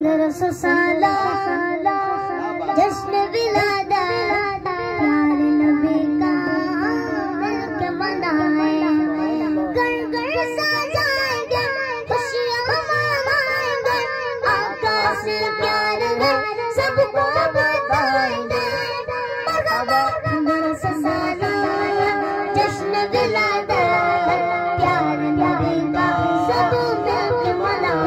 1500 साला जश्न विलादत प्यारे नबी का मिलके मनाए, घर घर सजाएंगे खुशियां मनाएंगे, आका से प्यार है सबको बताएंगे। 1500 साला जश्न विलादत प्यारे नबी का सब मिलके मनाए।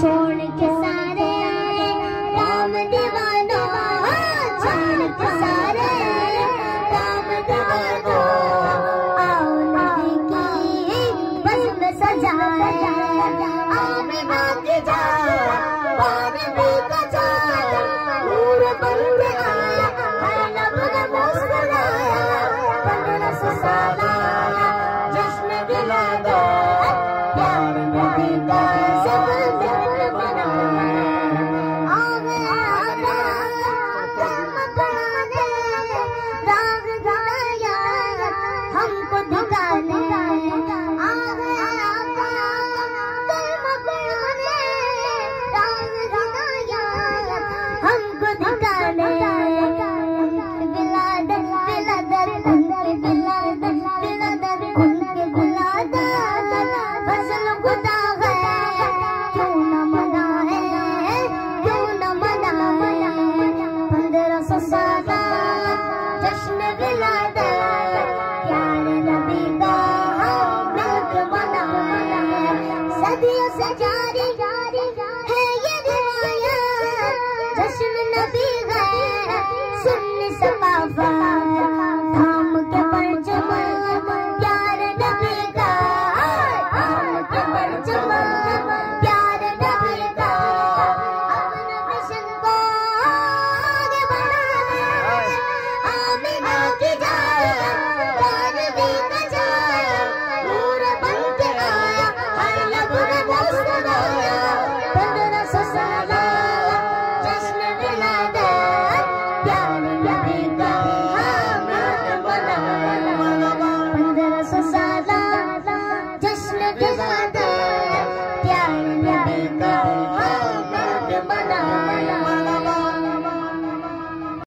छोड़ के सारे राम दीवानो, छोड़ के सारे राम दीवानो, आओ नबी की बस में सजाए, आमिना की जाए पानी भी बजाए, नूर बन के आया हर लब ने मुस्कुराया। 1500 साला जश्न विलादत प्यारे नबी का सब मिलके मनाए। आ गया मकाने राग दिलाया हमको दिखाने, आ गया मकाने राग दिलाया हमको दिखाने। विलादत विलादत उनकी विलादत विलादत उनकी विलादत फजल खुदा है क्यों न मनाए, क्यों न मनाए। 1500 साला जश्न विलादत प्यारे नबी का मिलके मनाए, सदियों से जारी